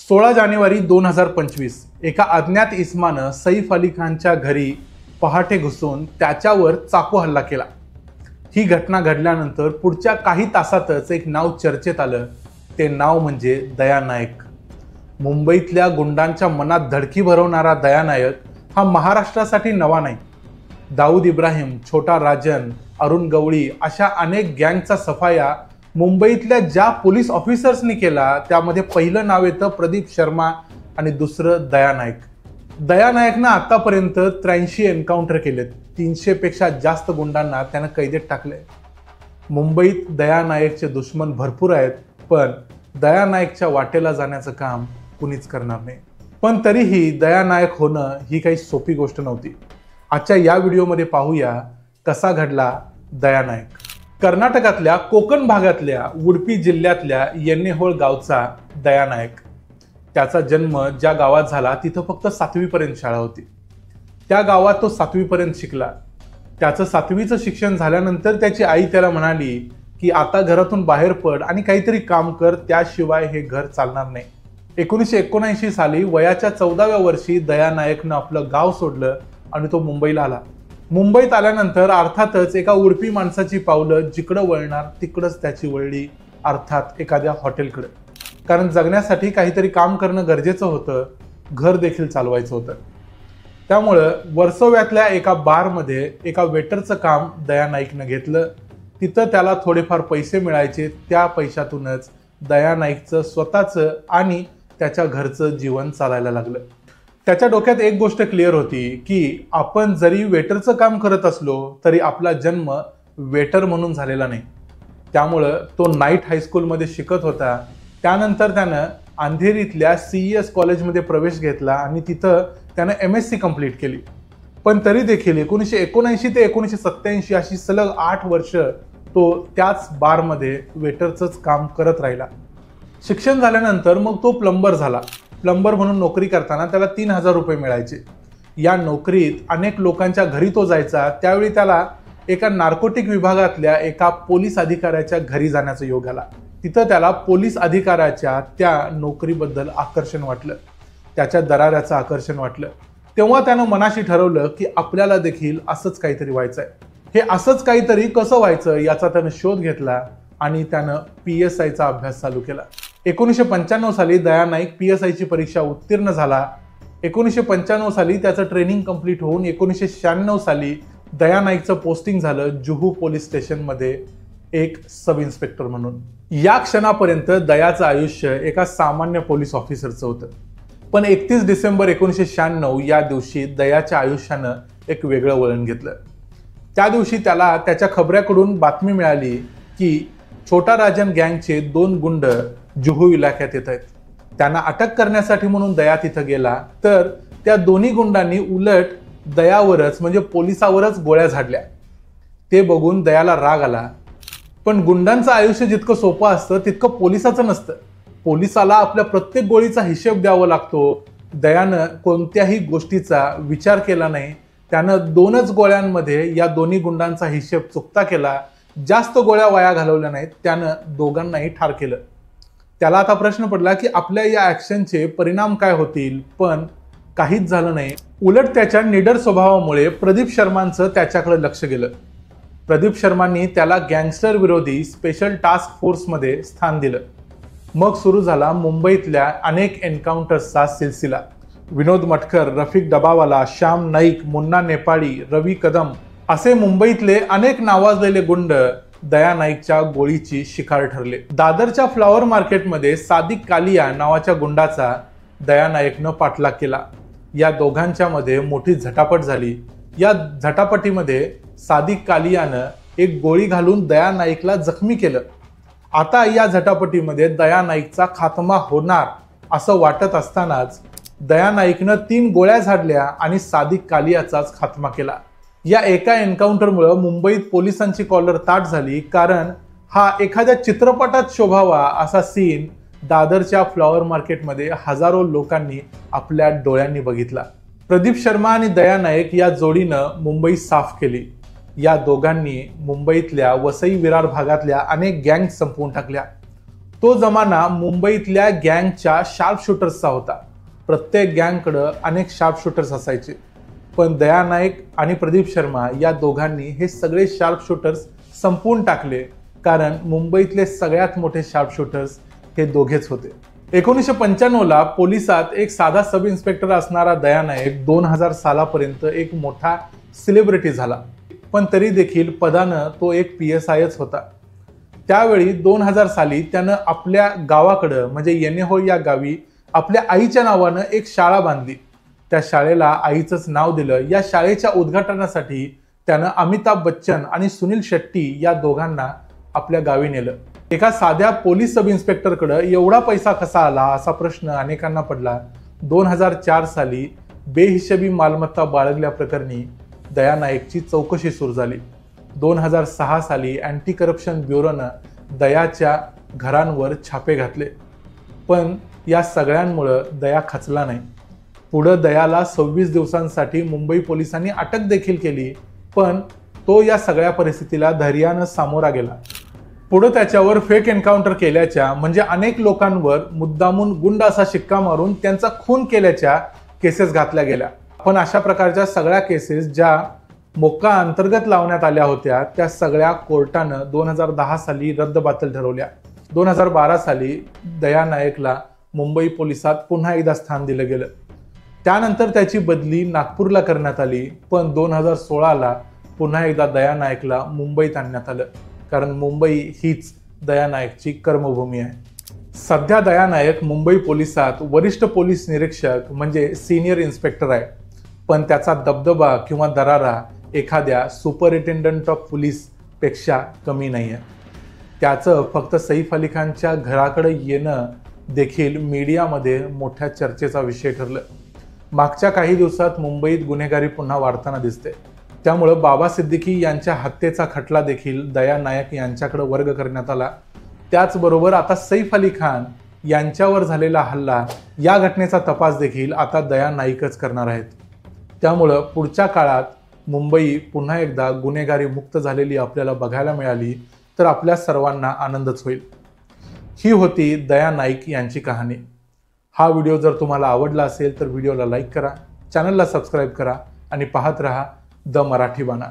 16 जानेवारी 2025 एका अज्ञात इसमानं सैफ अली खानच्या घरी पहाटे घुसून त्याच्यावर चाकू हल्ला केला। ही घटना घडल्यानंतर पुढच्या काही तासातच एक नाव चर्चेत आलं। ते नाव म्हणजे दया नायक। मुंबईतल्या गुंडांच्या मनात धडकी भरवणारा दया नायक हा महाराष्ट्रासाठी नवा नाही। दाऊद इब्राहिम, छोटा राजन, अरुण गवळी अशा अनेक गँगचा सफाया मुंबईतल्या ज्या पोलीस ऑफिसर्सनी केला त्यामध्ये पहिलं नाव येतं प्रदीप शर्मा आणि दुसरं दया नायक। दया नायकनं आतापर्यंत 83 एन्काउंटर केलेत। 300 पेक्षा जास्त गुंडांना त्यानं कैदेत टाकले। मुंबईत दया नायकचे दुश्मन भरपूर आहेत, पण दया नायकच्या वाटेला जाण्याचं काम कुणीच करणार नाही। पण तरीही दया नायक होणं ही काही सोपी गोष्ट नव्हती। आजच्या या व्हिडिओमध्ये पाहूया कसा घडला दया नायक। कर्नाटकातल्या कोकण भागातल्या उडपी जिल्ह्यातल्या येन्नेहोळ गावचा दया नायक। त्याचा जन्म ज्या गावात झाला तिथं फक्त 7वी पर्यंत शाळा होती। त्या गावात तो 7वी पर्यंत शिकला। त्याचं 7वीचं शिक्षण झाल्यानंतर त्याची आई त्याला म्हणाली की आता घरातून बाहेर पड आणि काहीतरी काम कर, त्याशिवाय हे घर चालणार नाही। 1979 साली वयाच्या 14व्या वर्षी दया नायकनं आपलं गाव सोडलं आणि तो मुंबईला आला। मुंबईत आल्यानंतर अर्थातच एका उडपी माणसाची पावलं जिकडं वळणार तिकडंच त्याची वळली, अर्थात एखाद्या हॉटेलकडे। कारण जगण्यासाठी काहीतरी काम करणं गरजेचं होतं, घर देखील चालवायचं होतं। त्यामुळं वर्सोव्यातल्या एका बारमध्ये एका वेटरचं काम दया नाईकनं घेतलं। तिथं त्याला थोडेफार पैसे मिळायचे। त्या पैशातूनच दया नाईकचं स्वतःचं आणि त्याच्या घरचं जीवन चालायला लागलं। त्याच्या डोक्यात एक गोष्ट क्लिअर होती की आपण जरी वेटरचं काम करत असलो तरी आपला जन्म वेटर म्हणून झालेला नाही। त्यामुळं तो नाईट हायस्कूलमध्ये शिकत होता। त्यानंतर त्यानं अंधेरीतल्या CES कॉलेजमध्ये प्रवेश घेतला आणि तिथं त्यानं MSc कंप्लीट केली। पण तरी देखील 1979 ते 1987 अशी सलग 8 वर्ष तो त्याच बारमध्ये वेटरचंच काम करत राहिला। शिक्षण झाल्यानंतर मग तो प्लंबर झाला। प्लंबर म्हणून नोकरी करताना त्याला 3000 रुपये मिळायचे। या नोकरीत अनेक लोकांच्या घरी तो जायचा। त्यावेळी त्याला एका नार्कोटिक विभागातल्या एका पोलीस अधिकाऱ्याच्या घरी जाण्याचा योग आला। तिथं त्याला पोलीस अधिकाऱ्याच्या त्या नोकरीबद्दल आकर्षण वाटलं, त्याच्या दराऱ्याचं आकर्षण वाटलं। तेव्हा त्यानं मनाशी ठरवलं की आपल्याला देखील असंच काहीतरी व्हायचंय। हे असंच काहीतरी कसं व्हायचं याचा त्यानं शोध घेतला आणि त्यानं PSIचा अभ्यास चालू केला। 1995 साली दया नाईक PSIची परीक्षा उत्तीर्ण झाला। 1995 साली त्याचं ट्रेनिंग कंप्लीट होऊन 1996 साली दया नाईकचं पोस्टिंग झालं जुहू पोलीस स्टेशनमध्ये एक सब इन्स्पेक्टर म्हणून। या क्षणापर्यंत दयाचं आयुष्य एका सामान्य पोलीस ऑफिसरचं होतं। पण 31 डिसेंबर 1996 या दिवशी दयाच्या आयुष्यानं एक वेगळं वळण घेतलं। त्या दिवशी त्याला त्याच्या खबऱ्याकडून बातमी मिळाली की छोटा राजन गँगचे 2 गुंड जुहू इलाक्यात येत आहेत। त्यांना अटक करण्यासाठी म्हणून दया तिथं गेला, तर त्या दोन्ही गुंडांनी उलट दयावरच म्हणजे पोलिसावरच गोळ्या झाडल्या। ते बघून दयाला राग आला। पण गुंडांचं आयुष्य जितकं सोपं असतं तितकं पोलिसाचं नसतं। पोलिसाला आपल्या प्रत्येक गोळीचा हिशेब द्यावा लागतो। दयानं कोणत्याही गोष्टीचा विचार केला नाही। त्यानं 2च गोळ्यांमध्ये या दोन्ही गुंडांचा हिशेब चुकता केला। जास्त गोळ्या वाया घालवल्या नाहीत। त्यानं दोघांनाही ठार केलं। त्याला आता प्रश्न पडला की आपल्या या ॲक्शनचे परिणाम काय होतील, पण काहीच झालं नाही। उलट त्याच्या निडर स्वभावामुळे प्रदीप शर्मांचं त्याच्याकडे लक्ष गेलं। प्रदीप शर्मांनी त्याला गँगस्टर विरोधी स्पेशल टास्क फोर्समध्ये स्थान दिलं। मग सुरू झाला मुंबईतल्या अनेक एन्काउंटर्सचा सिलसिला। विनोद मटकर, रफिक डबावाला, श्याम नाईक, मुन्ना नेपाळी, रवी कदम असे मुंबईतले अनेक नावाजलेले गुंड दया नाईकच्या गोळीची शिकार ठरले। दादरच्या फ्लॉवर मार्केटमध्ये सादिक कालिया नावाच्या गुंडाचा दया नाईकनं पाठलाग केला। या दोघांच्या मध्ये मोठी झटापट झाली। या झटापटीमध्ये सादिक कालियानं एक गोळी घालून दया नाईकला जखमी केलं। आता या झटापटीमध्ये दया नाईकचा खात्मा होणार असं वाटत असतानाच दया नाईकनं 3 गोळ्या झाडल्या आणि सादिक कालियाचाच खात्मा केला। या एका एन्काउंटरमुळे मुंबईत पोलिसांची कॉलर ताठ झाली, कारण हा एखाद्या चित्रपटात शोभावा असा सीन दादरच्या फ्लॉवर मार्केटमध्ये हजारो लोकांनी आपल्या डोळ्यांनी बघितला। प्रदीप शर्मा आणि दया नाईक या जोडीनं मुंबई साफ केली। या दोघांनी मुंबईतल्या वसई विरार भागातल्या अनेक गँग संपवून टाकल्या। तो जमाना मुंबईतल्या गँगच्या शार्प शूटर्सचा होता। प्रत्येक गँगकडे अनेक शार्प शूटर्स असायचे, पण दया नाईक आणि प्रदीप शर्मा या दोघांनी हे सगळे शार्प शूटर्स संपवून टाकले, कारण मुंबईतले सगळ्यात मोठे शार्प शूटर्स हे दोघेच होते। 1995 ला पोलिसात एक साधा सब इन्स्पेक्टर असणारा दया नाईक 2000 सालापर्यंत एक मोठा सेलिब्रिटी झाला, पण तरी देखील पदानं तो एक PSIच होता। त्यावेळी 2000 साली त्यानं आपल्या गावाकडं म्हणजे येणेहो या गावी आपल्या आईच्या नावानं एक शाळा बांधली। त्या शाळेला आईचंच नाव दिलं। या शाळेच्या उद्घाटनासाठी त्यानं अमिताभ बच्चन आणि सुनील शेट्टी या दोघांना आपल्या गावी नेलं। एका साध्या पोलीस सब इन्स्पेक्टरकडे एवढा पैसा कसा आला असा प्रश्न अनेकांना पडला। 2004 साली बेहिशेबी मालमत्ता बाळगल्याप्रकरणी दया नाईकची चौकशी सुरू झाली। 2006 साली अँटी करप्शन ब्युरोनं दयाच्या घरांवर छापे घातले, पण या सगळ्यांमुळे दया खचला नाही। पुढे दयाला 26 दिवसांसाठी मुंबई पोलिसांनी अटक देखील केली, पण तो या सगळ्या परिस्थितीला धैर्यानं सामोरा गेला। पुढे त्याच्यावर फेक एन्काउंटर केल्याच्या म्हणजे अनेक लोकांवर मुद्दामून गुंड असा शिक्का मारून त्यांचा खून केल्याच्या केसेस घातल्या गेल्या। पण अशा प्रकारच्या सगळ्या केसेस ज्या मोक्का अंतर्गत लावण्यात आल्या होत्या त्या सगळ्या कोर्टानं 2010 साली रद्दबातल ठरवल्या। 2012 साली दया नाईकला मुंबई पोलिसात पुन्हा एकदा स्थान दिलं गेलं। त्यानंतर त्याची बदली नागपूरला करण्यात आली, पण 2016 ला पुन्हा एकदा दया नाईकला मुंबईत आणण्यात आलं, कारण मुंबई हीच दया नाईकची कर्मभूमी आहे। सध्या दया नाईक मुंबई पोलिसात वरिष्ठ पोलीस निरीक्षक म्हणजे सिनियर इन्स्पेक्टर आहे, पण त्याचा दबदबा किंवा दरारा एखाद्या सुपरिटेंडंट ऑफ पोलीस पेक्षा कमी नाही आहे। त्याचं फक्त सैफ अली खानच्या घराकडे येणं देखील मीडियामध्ये मोठ्या चर्चेचा विषय ठरलं। मागच्या काही दिवसात मुंबईत गुन्हेगारी पुन्हा वाढताना दिसते, त्यामुळे बाबा सिद्दीकी यांच्या हत्येचा खटला देखील दया नाईक यांच्याकडे वर्ग करण्यात आला। त्याचबरोबर आता सैफ अली खान यांच्यावर झालेला हल्ला या घटनेचा तपास देखील आता दया नाईकच करणार आहेत। त्यामुळे पुढच्या काळात मुंबई पुन्हा एकदा गुन्हेगारी मुक्त झालेली आपल्याला बघायला मिळाली तर आपल्या सर्वांना आनंदच होईल। ही होती दया नाईक यांची कहाणी। हा व्हिडिओ जर तुम्हाला आवडला असेल तर व्हिडिओला लाईक करा, चॅनलला सबस्क्राईब करा आणि पाहत रहा द मराठी बाणा।